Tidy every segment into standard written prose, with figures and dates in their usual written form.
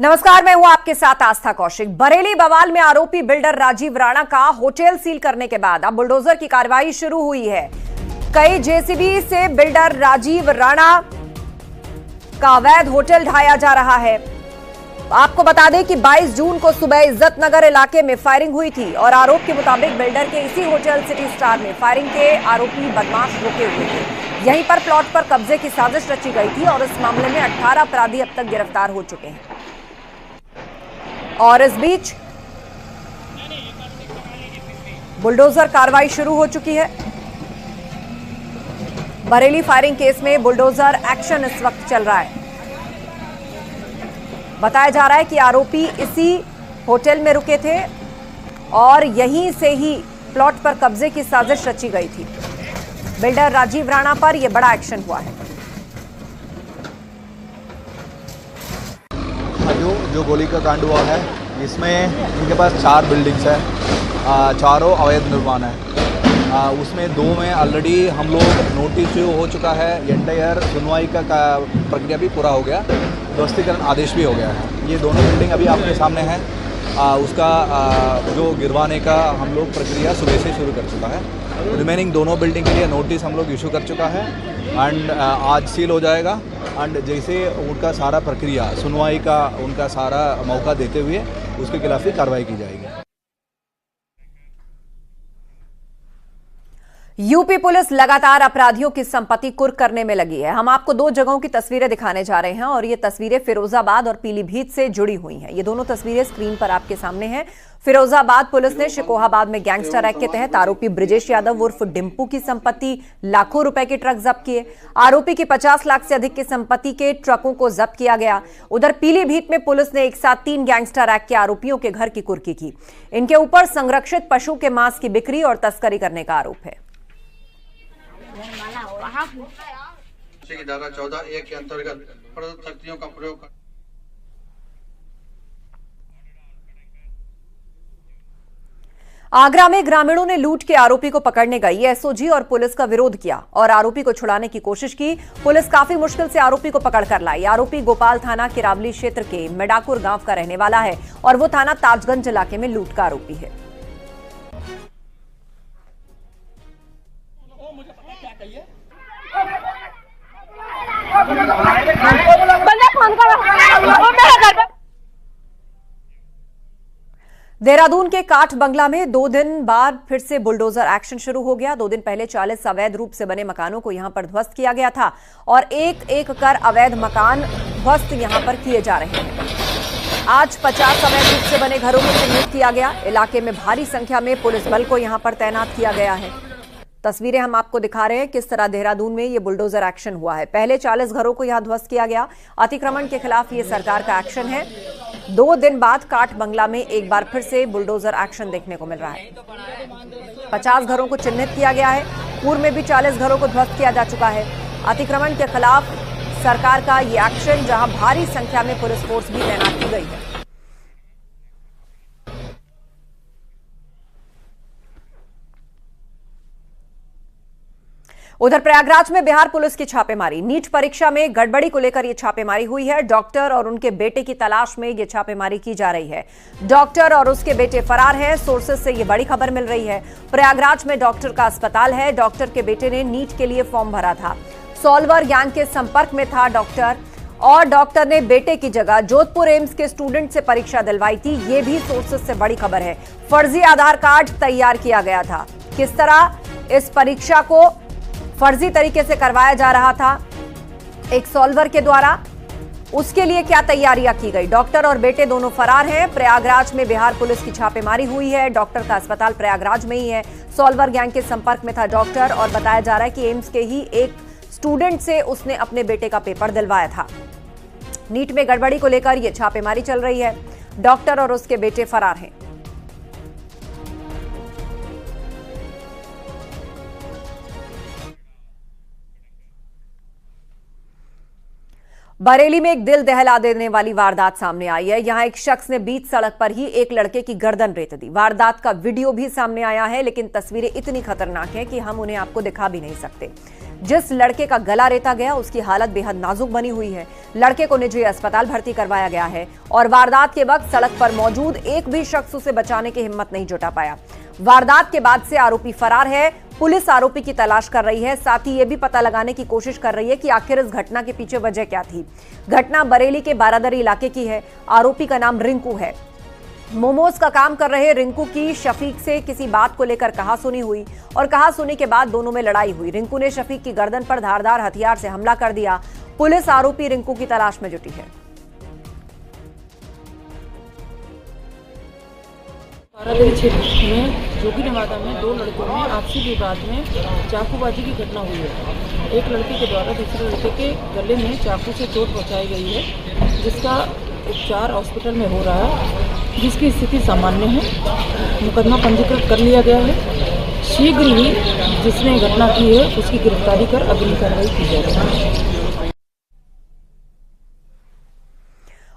नमस्कार, मैं हूं आपके साथ आस्था कौशिक। बरेली बवाल में आरोपी बिल्डर राजीव राणा का होटल सील करने के बाद अब बुलडोजर की कार्रवाई शुरू हुई है। कई जेसीबी से बिल्डर राजीव राणा का अवैध होटल ढाया जा रहा है। आपको बता दें कि 22 जून को सुबह इज्जत नगर इलाके में फायरिंग हुई थी और आरोप के मुताबिक बिल्डर के इसी होटल सिटी स्टार में फायरिंग के आरोपी बदमाश रुके हुए थे। यहीं पर प्लॉट पर कब्जे की साजिश रची गई थी और इस मामले में 18 अपराधी अब तक गिरफ्तार हो चुके हैं। और इस बीच बुलडोजर कार्रवाई शुरू हो चुकी है। बरेली फायरिंग केस में बुलडोजर एक्शन इस वक्त चल रहा है। बताया जा रहा है कि आरोपी इसी होटल में रुके थे और यहीं से ही प्लॉट पर कब्जे की साजिश रची गई थी। बिल्डर राजीव राणा पर यह बड़ा एक्शन हुआ है। जो गोली का कांड हुआ है इसमें इनके पास 4 बिल्डिंग्स है, चारों अवैध निर्माण है। उसमें 2 में ऑलरेडी हम लोग नोटिस हो चुका है, एंटायर सुनवाई का प्रक्रिया भी पूरा हो गया, ध्वस्तीकरण आदेश भी हो गया है। ये दोनों बिल्डिंग अभी आपके सामने है। उसका जो गिरवाने का हम लोग प्रक्रिया सुबह से शुरू कर चुका है। रिमेनिंग दोनों बिल्डिंग के लिए नोटिस हम लोग इशू कर चुका है एंड आज सील हो जाएगा। एंड जैसे उनका सारा प्रक्रिया सुनवाई का उनका सारा मौका देते हुए उसके खिलाफ ही कार्रवाई की जाएगी। यूपी पुलिस लगातार अपराधियों की संपत्ति कुर्क करने में लगी है। हम आपको 2 जगहों की तस्वीरें दिखाने जा रहे हैं और ये तस्वीरें फिरोजाबाद और पीलीभीत से जुड़ी हुई हैं। ये दोनों तस्वीरें स्क्रीन पर आपके सामने हैं। फिरोजाबाद पुलिस ने शिकोहाबाद में गैंगस्टर एक्ट के तहत आरोपी ब्रिजेश यादव उर्फ डिम्पू की संपत्ति लाखों रुपए के ट्रक जब्त किए। आरोपी की 50 लाख से अधिक की संपत्ति के ट्रकों को जब्त किया गया। उधर पीलीभीत में पुलिस ने एक साथ 3 गैंगस्टर एक्ट के आरोपियों के घर की कुर्की की। इनके ऊपर संरक्षित पशु के मांस की बिक्री और तस्करी करने का आरोप है। धारा 14(1) के अंतर्गत प्रदत्त शक्तियों का प्रयोग आगरा में ग्रामीणों ने लूट के आरोपी को पकड़ने गई एसओजी और पुलिस का विरोध किया और आरोपी को छुड़ाने की कोशिश की। पुलिस काफी मुश्किल से आरोपी को पकड़कर लाई। आरोपी गोपाल थाना किरावली क्षेत्र के मेडाकुर गांव का रहने वाला है और वो थाना ताजगंज इलाके में लूट का आरोपी है। देहरादून के काठ बंगला में 2 दिन बाद फिर से बुलडोजर एक्शन शुरू हो गया। 2 दिन पहले 40 अवैध रूप से बने मकानों को यहां पर ध्वस्त किया गया था और एक कर अवैध मकान ध्वस्त यहां पर किए जा रहे हैं। आज 50 अवैध रूप से बने घरों को चिन्हित किया गया। इलाके में भारी संख्या में पुलिस बल को यहां पर तैनात किया गया है। तस्वीरें हम आपको दिखा रहे हैं किस तरह देहरादून में ये बुलडोजर एक्शन हुआ है। पहले 40 घरों को यहां ध्वस्त किया गया। अतिक्रमण के खिलाफ ये सरकार का एक्शन है। 2 दिन बाद काठ बंगला में एक बार फिर से बुलडोजर एक्शन देखने को मिल रहा है। 50 घरों को चिन्हित किया गया है। पूर्व में भी 40 घरों को ध्वस्त किया जा चुका है। अतिक्रमण के खिलाफ सरकार का ये एक्शन, जहां भारी संख्या में पुलिस फोर्स भी तैनात की गई है। उधर प्रयागराज में बिहार पुलिस की छापेमारी। नीट परीक्षा में गड़बड़ी को लेकर यह छापेमारी हुई है। डॉक्टर और उनके बेटे की तलाश में यह छापेमारी की जा रही है। डॉक्टर और उसके बेटे फरार हैं। सोर्सेज से यह बड़ी खबर मिल रही है। प्रयागराज में डॉक्टर का अस्पताल है। डॉक्टर के बेटे ने नीट के लिए फॉर्म भरा था। सॉल्वर गैंग के संपर्क में था डॉक्टर और डॉक्टर ने बेटे की जगह जोधपुर एम्स के स्टूडेंट से परीक्षा दिलवाई थी। यह भी सोर्सेज से बड़ी खबर है। फर्जी आधार कार्ड तैयार किया गया था। किस तरह इस परीक्षा को फर्जी तरीके से करवाया जा रहा था एक सॉल्वर के द्वारा, उसके लिए क्या तैयारियां की गई। डॉक्टर और बेटे दोनों फरार हैं। प्रयागराज में बिहार पुलिस की छापेमारी हुई है। डॉक्टर का अस्पताल प्रयागराज में ही है। सॉल्वर गैंग के संपर्क में था डॉक्टर और बताया जा रहा है कि एम्स के ही एक स्टूडेंट से उसने अपने बेटे का पेपर दिलवाया था। नीट में गड़बड़ी को लेकर यह छापेमारी चल रही है। डॉक्टर और उसके बेटे फरार हैं। बरेली में एक दिल दहला देने वाली वारदात सामने आई है। यहां एक शख्स ने बीच सड़क पर ही एक लड़के की गर्दन रेत दी। वारदात का वीडियो भी सामने आया है, लेकिन तस्वीरें इतनी खतरनाक हैं कि हम उन्हें आपको दिखा भी नहीं सकते। जिस लड़के का गला रेता गया उसकी हालत बेहद नाजुक बनी हुई है। लड़के को निजी अस्पताल भर्ती करवाया गया है और वारदात के वक्त सड़क पर मौजूद एक भी शख्स उसे बचाने की हिम्मत नहीं जुटा पाया। वारदात के बाद से आरोपी फरार है। पुलिस आरोपी की तलाश कर रही है, साथ ही यह भी पता लगाने की कोशिश कर रही है कि आखिर इस घटना के पीछे वजह क्या थी। घटना बरेली के बारादरी इलाके की है। आरोपी का नाम रिंकू है। मोमोज का काम कर रहे रिंकू की शफीक से किसी बात को लेकर कहासुनी हुई और कहासुनी के बाद दोनों में लड़ाई हुई। रिंकू ने शफीक की गर्दन पर धारदार हथियार से हमला कर दिया। पुलिस आरोपी रिंकू की तलाश में जुटी है। बारादरी क्षेत्र में जोगी नवादा में 2 लड़कों में आपसी विवाद में चाकूबाजी की घटना हुई है। एक लड़के के द्वारा दूसरे लड़के के गले में चाकू से चोट पहुंचाई गई है, जिसका उपचार हॉस्पिटल में हो रहा है, जिसकी स्थिति सामान्य है। मुकदमा पंजीकृत कर लिया गया है। शीघ्र ही जिसने घटना की है उसकी गिरफ्तारी कर अगली कार्रवाई की जाएगी।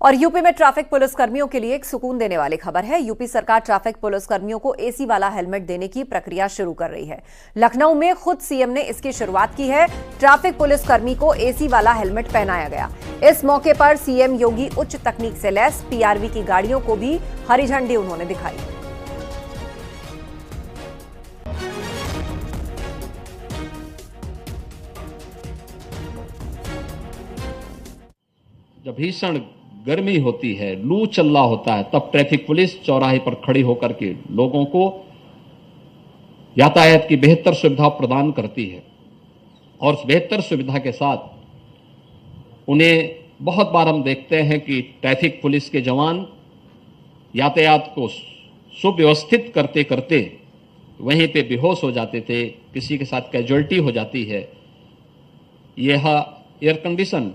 और यूपी में ट्रैफिक पुलिस कर्मियों के लिए एक सुकून देने वाली खबर है। यूपी सरकार ट्रैफिक पुलिस कर्मियों को एसी वाला हेलमेट देने की प्रक्रिया शुरू कर रही है। लखनऊ में खुद सीएम ने इसकी शुरुआत की है। ट्रैफिक पुलिस कर्मी को एसी वाला हेलमेट पहनाया गया। इस मौके पर सीएम योगी उच्च तकनीक से लैस पीआरवी की गाड़ियों को भी हरी झंडी उन्होंने दिखाई। जब भीषण गर्मी होती है, लू चल रहा होता है, तब ट्रैफिक पुलिस चौराहे पर खड़ी होकर के लोगों को यातायात की बेहतर सुविधा प्रदान करती है और उस बेहतर सुविधा के साथ उन्हें बहुत बार हम देखते हैं कि ट्रैफिक पुलिस के जवान यातायात को सुव्यवस्थित करते करते वहीं पे बेहोश हो जाते थे, किसी के साथ कैजुअल्टी हो जाती है। यह एयर कंडीशन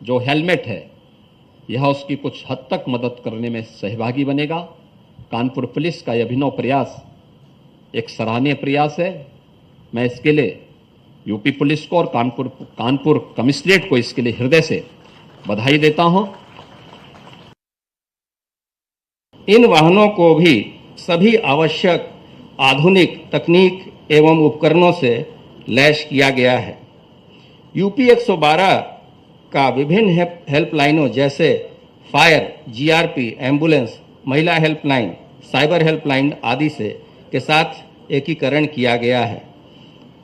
जो हेलमेट है, यह उसकी कुछ हद तक मदद करने में सहभागी बनेगा। कानपुर पुलिस का यह अभिनव प्रयास एक सराहनीय प्रयास है। मैं इसके लिए यूपी पुलिस को और कानपुर कमिश्नरेट को इसके लिए हृदय से बधाई देता हूं। इन वाहनों को भी सभी आवश्यक आधुनिक तकनीक एवं उपकरणों से लैस किया गया है। यूपी 112 का विभिन्न हेल्पलाइनों जैसे फायर, जीआरपी, एम्बुलेंस, महिला हेल्पलाइन, साइबर हेल्पलाइन आदि से के साथ एकीकरण किया गया है।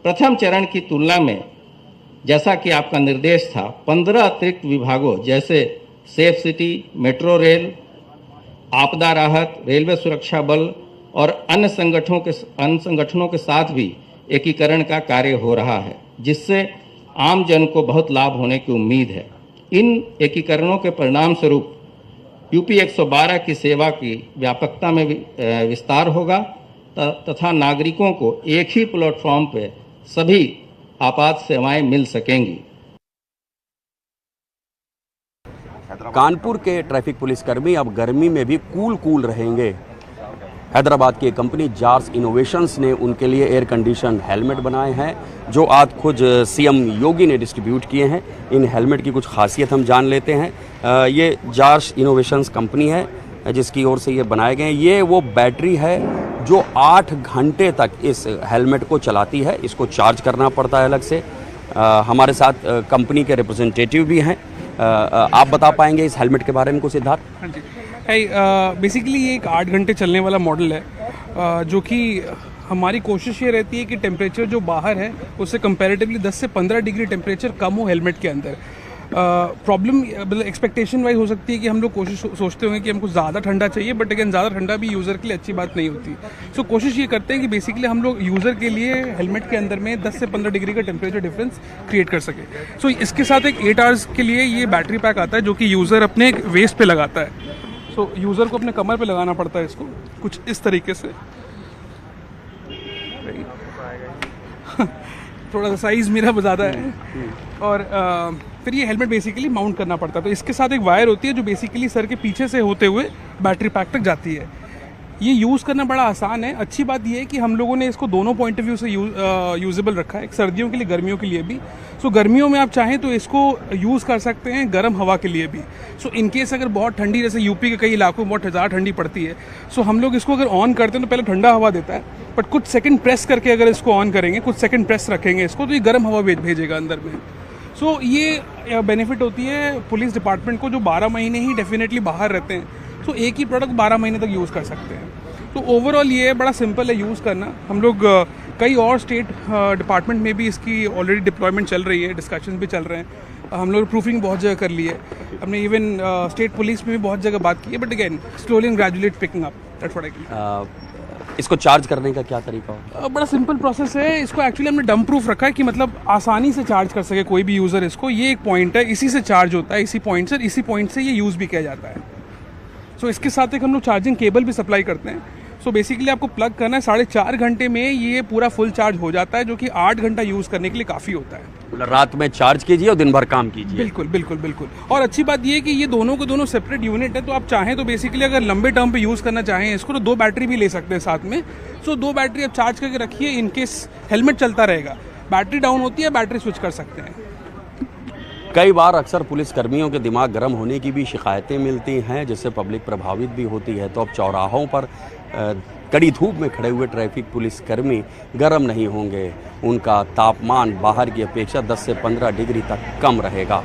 प्रथम चरण की तुलना में, जैसा कि आपका निर्देश था, 15 अतिरिक्त विभागों जैसे सेफ सिटी, मेट्रो रेल, आपदा राहत, रेलवे सुरक्षा बल और अन्य संगठनों के साथ भी एकीकरण का कार्य हो रहा है, जिससे आम जन को बहुत लाभ होने की उम्मीद है। इन एकीकरणों के परिणाम स्वरूप यूपी 112 की सेवा की व्यापकता में विस्तार होगा तथा नागरिकों को एक ही प्लेटफॉर्म पर सभी आपात सेवाएं मिल सकेंगी। कानपुर के ट्रैफिक पुलिसकर्मी अब गर्मी में भी कूल रहेंगे। हैदराबाद की एक कंपनी जार्स इनोवेशंस ने उनके लिए एयर कंडीशन हेलमेट बनाए हैं, जो आज खुद सीएम योगी ने डिस्ट्रीब्यूट किए हैं। इन हेलमेट की कुछ खासियत हम जान लेते हैं। ये जार्स इनोवेशंस कंपनी है जिसकी ओर से ये बनाए गए हैं। ये वो बैटरी है जो 8 घंटे तक इस हेलमेट को चलाती है। इसको चार्ज करना पड़ता है अलग से। हमारे साथ कंपनी के रिप्रेजेंटेटिव भी हैं। आप बता पाएंगे इस हेलमेट के बारे में कुछ, सिद्धार्थ? हाँ जी, बेसिकली ये एक 8 घंटे चलने वाला मॉडल है, जो कि हमारी कोशिश ये रहती है कि टेम्परेचर जो बाहर है उससे कंपैरेटिवली 10 से 15 डिग्री टेम्परेचर कम हो हेलमेट के अंदर। प्रॉब्लम मतलब एक्सपेक्टेशन वाइज हो सकती है कि हम लोग सोचते होंगे कि हमको ज़्यादा ठंडा चाहिए, बट अगेन ज़्यादा ठंडा भी यूज़र के लिए अच्छी बात नहीं होती। सो कोशिश ये करते हैं कि बेसिकली हम लोग यूज़र के लिए हेलमेट के अंदर में 10 से 15 डिग्री का टेम्परेचर डिफरेंस क्रिएट कर सके। सो इसके साथ एक 8 आवर्स के लिए ये बैटरी पैक आता है, जो कि यूज़र अपने वेस्ट पे लगाता है। सो यूज़र को अपने कमर पे लगाना पड़ता है इसको कुछ इस तरीके से। थोड़ा सा साइज़ मेरा ज़्यादा है और फिर ये हेलमेट बेसिकली माउंट करना पड़ता है। तो इसके साथ एक वायर होती है जो बेसिकली सर के पीछे से होते हुए बैटरी पैक तक जाती है। ये यूज़ करना बड़ा आसान है। अच्छी बात ये है कि हम लोगों ने इसको दोनों पॉइंट ऑफ व्यू से यूजेबल रखा है, सर्दियों के लिए, गर्मियों के लिए भी। सो गर्मियों में आप चाहें तो इसको यूज़ कर सकते हैं गर्म हवा के लिए भी। सो इनकेस अगर बहुत ठंडी, जैसे यूपी के कई इलाकों में बहुत ज़्यादा ठंडी पड़ती है, सो हम लोग इसको अगर ऑन करते हैं तो पहले ठंडा हवा देता है, बट कुछ सेकंड प्रेस करके अगर इसको ऑन करेंगे, कुछ सेकंड प्रेस रखेंगे इसको, तो ये गर्म हवा भेजेगा अंदर में। सो ये बेनिफिट होती है पुलिस डिपार्टमेंट को, जो 12 महीने ही डेफिनेटली बाहर रहते हैं। सो एक ही प्रोडक्ट 12 महीने तक यूज़ कर सकते हैं। तो ओवरऑल ये बड़ा सिंपल है यूज़ करना। हम लोग कई और स्टेट डिपार्टमेंट में भी इसकी ऑलरेडी डिप्लॉयमेंट चल रही है, डिस्कशन भी चल रहे हैं। हम लोग प्रूफिंग बहुत जगह कर ली है, हमने इवन स्टेट पुलिस में भी बहुत जगह बात की है, but again slowly and gradually picking up, that's what I can. इसको चार्ज करने का क्या तरीका होगा? बड़ा सिंपल प्रोसेस है। इसको एक्चुअली हमने डंप प्रूफ रखा है कि मतलब आसानी से चार्ज कर सके कोई भी यूज़र इसको। ये एक पॉइंट है, इसी से चार्ज होता है, इसी पॉइंट से ये यूज़ भी किया जाता है। सो इसके साथ एक हम लोग चार्जिंग केबल भी सप्लाई करते हैं। सो बेसिकली आपको प्लग करना है, 4.5 घंटे में ये पूरा फुल चार्ज हो जाता है, जो कि 8 घंटा यूज़ करने के लिए काफ़ी होता है। रात में चार्ज कीजिए और दिन भर काम कीजिए। बिल्कुल बिल्कुल बिल्कुल। और अच्छी बात ये है कि ये दोनों के दोनों सेपरेट यूनिट है, तो आप चाहें तो बेसिकली अगर लंबे टर्म पे यूज़ करना चाहें इसको, तो 2 बैटरी भी ले सकते हैं साथ में। सो 2 बैटरी आप चार्ज करके रखिए, इनकेस हेलमेट चलता रहेगा, बैटरी डाउन होती है, बैटरी स्विच कर सकते हैं। कई बार अक्सर पुलिस कर्मियों के दिमाग गर्म होने की भी शिकायतें मिलती हैं, जिससे पब्लिक प्रभावित भी होती है। तो अब चौराहों पर कड़ी धूप में खड़े हुए ट्रैफिक पुलिस कर्मी गर्म नहीं होंगे, उनका तापमान बाहर की अपेक्षा 10 से 15 डिग्री तक कम रहेगा।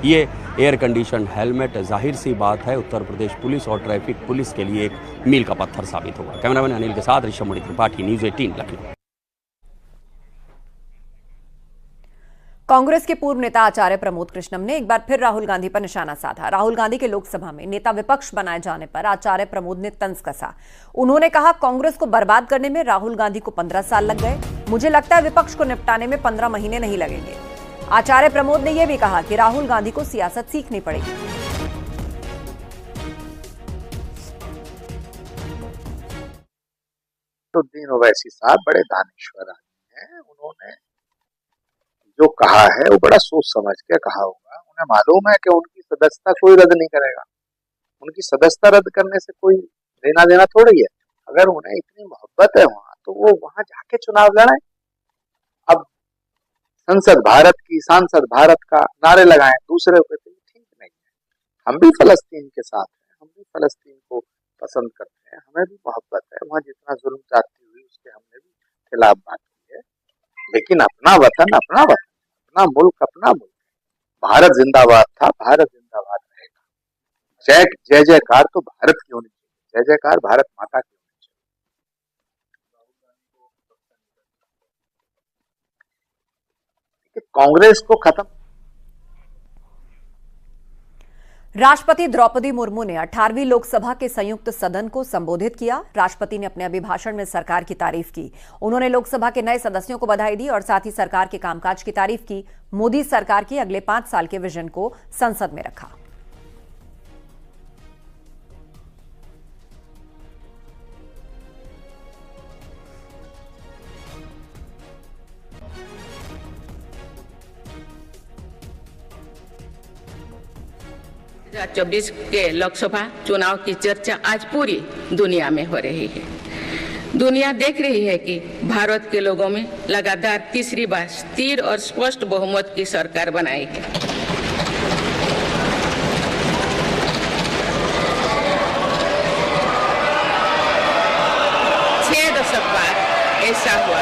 ये एयर कंडीशन हेलमेट जाहिर सी बात है उत्तर प्रदेश पुलिस और ट्रैफिक पुलिस के लिए एक मील का पत्थर साबित होगा। कैमरामैन अनिल के साथ ऋषभ त्रिपाठी, न्यूज़ 18 लखनऊ। कांग्रेस के पूर्व नेता आचार्य प्रमोद कृष्णम ने एक बार फिर राहुल गांधी पर निशाना साधा। राहुल गांधी के लोकसभा में नेता विपक्ष बनाए जाने पर आचार्य प्रमोद ने तंज कसा। उन्होंने कहा, कांग्रेस को बर्बाद करने में राहुल गांधी को 15 साल लग गए, मुझे लगता है विपक्ष को निपटाने में 15 महीने नहीं लगेंगे। आचार्य प्रमोद ने यह भी कहा कि राहुल गांधी को सियासत सीखनी पड़ेगी। उद्दीन ओवैसी साहब बड़े दानिश्वर आदमी हैं, उन्होंने जो कहा है वो बड़ा सोच समझ के कहा होगा। उन्हें मालूम है कि उनकी सदस्यता कोई रद्द नहीं करेगा, उनकी सदस्यता रद्द करने से कोई लेना देना थोड़ी है। अगर उन्हें इतनी मोहब्बत है वहां, तो वो वहां जाके चुनाव लड़े। अब संसद भारत की, सांसद भारत का नारे लगाएं दूसरे को, तो ठीक नहीं है। हम भी फलस्तीन के साथ हैं, हम भी फलस्तीन को पसंद करते हैं, हमें भी मोहब्बत है। वहां जितना जुल्म जाती हुई उसके हमने भी खिलाफ बात की है, लेकिन अपना वतन, अपना मुल्क, अपना मुल्क। भारत जिंदाबाद था, भारत जिंदाबाद रहेगा। जय जयकार तो भारत की होनी चाहिए, जय जयकार भारत माता की होनी चाहिए। कांग्रेस को खत्म। राष्ट्रपति द्रौपदी मुर्मू ने 18वीं लोकसभा के संयुक्त सदन को संबोधित किया। राष्ट्रपति ने अपने अभिभाषण में सरकार की तारीफ की। उन्होंने लोकसभा के नए सदस्यों को बधाई दी और साथ ही सरकार के कामकाज की तारीफ की। मोदी सरकार के अगले 5 साल के विजन को संसद में रखा। हजार 24 के लोकसभा चुनाव की चर्चा आज पूरी दुनिया में हो रही है। दुनिया देख रही है कि भारत के लोगों में लगातार तीसरी बार स्थिर और स्पष्ट बहुमत की सरकार बनाई है। छह दशक बाद ऐसा हुआ।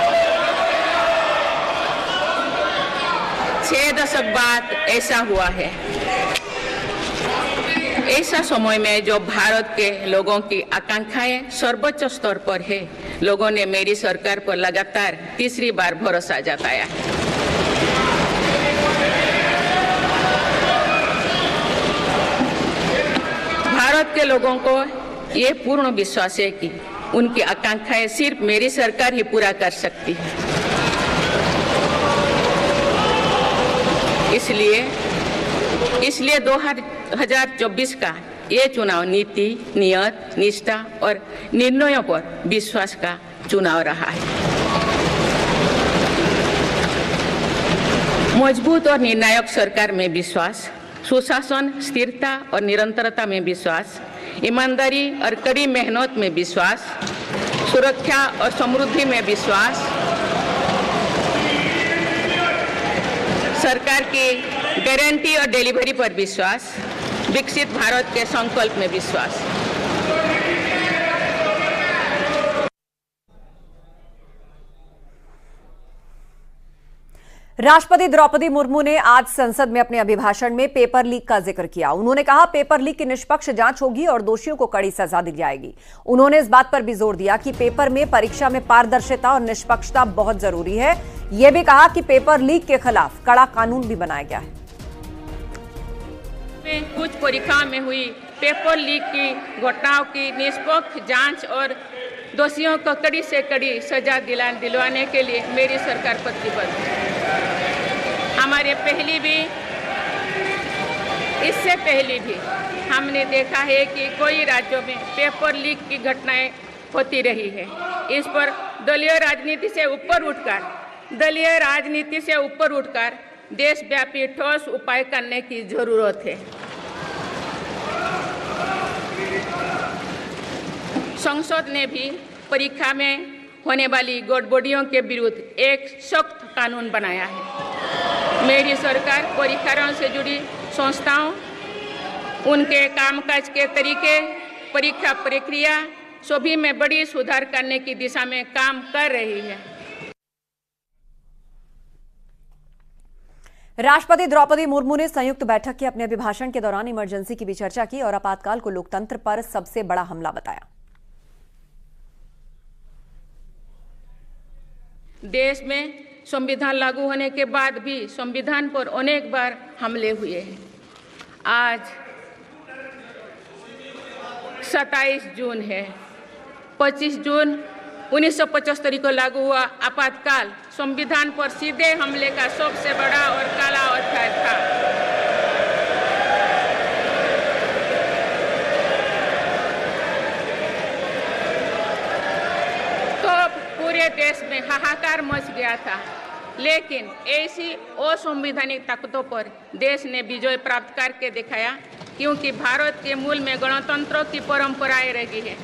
6 दशक बाद ऐसा हुआ है। ऐसा समय में जो भारत के लोगों की आकांक्षाएं सर्वोच्च स्तर पर है, लोगों ने मेरी सरकार पर लगातार तीसरी बार भरोसा जताया है। भारत के लोगों को ये पूर्ण विश्वास है कि उनकी आकांक्षाएं सिर्फ मेरी सरकार ही पूरा कर सकती है। इसलिए 2024 का ये चुनाव नीति, नियत, निष्ठा और निर्णयों पर विश्वास का चुनाव रहा है। मजबूत और निर्णायक सरकार में विश्वास, सुशासन, स्थिरता और निरंतरता में विश्वास, ईमानदारी और कड़ी मेहनत में विश्वास, सुरक्षा और समृद्धि में विश्वास, सरकार की गारंटी और डिलीवरी पर विश्वास, विकसित भारत के संकल्प में विश्वास। राष्ट्रपति द्रौपदी मुर्मू ने आज संसद में अपने अभिभाषण में पेपर लीक का जिक्र किया। उन्होंने कहा पेपर लीक की निष्पक्ष जांच होगी और दोषियों को कड़ी सजा दी जाएगी। उन्होंने इस बात पर भी जोर दिया कि पेपर में परीक्षा में पारदर्शिता और निष्पक्षता बहुत जरूरी है। यह भी कहा कि पेपर लीक के खिलाफ कड़ा कानून भी बनाया गया है। कुछ परीक्षाओं में हुई पेपर लीक की घटनाओं की निष्पक्ष जांच और दोषियों को कड़ी से कड़ी सजा दिलवाने के लिए मेरी सरकार प्रतिबद्ध है। हमारे इससे पहले भी हमने देखा है कि कई राज्यों में पेपर लीक की घटनाएं होती रही है। इस पर दलीय राजनीति से ऊपर उठकर देशव्यापी ठोस उपाय करने की जरूरत है। संसद ने भी परीक्षा में होने वाली गड़बड़ियों के विरुद्ध एक सख्त कानून बनाया है। मेरी सरकार परीक्षाओं से जुड़ी संस्थाओं, उनके कामकाज के तरीके, परीक्षा प्रक्रिया सभी में बड़ी सुधार करने की दिशा में काम कर रही है। राष्ट्रपति द्रौपदी मुर्मू ने संयुक्त बैठक के अपने अभिभाषण के दौरान इमरजेंसी की भी चर्चा की और आपातकाल को लोकतंत्र पर सबसे बड़ा हमला बताया। देश में संविधान लागू होने के बाद भी संविधान पर अनेक बार हमले हुए हैं। आज 27 जून है। 25 जून 1975 को लागू हुआ आपातकाल संविधान पर सीधे हमले का सबसे बड़ा और काला अध्याय था। तो पूरे देश में हाहाकार मच गया था, लेकिन ऐसी असंवैधानिक ताकतों पर देश ने विजय प्राप्त करके दिखाया, क्योंकि भारत के मूल में गणतंत्र की परंपराएं रही है।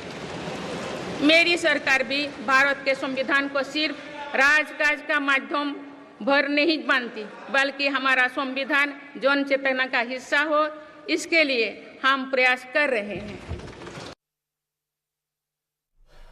मेरी सरकार भी भारत के संविधान को सिर्फ राजकाज का माध्यम भर नहीं मानती, बल्कि हमारा संविधान जन चेतना का हिस्सा हो, इसके लिए हम प्रयास कर रहे हैं।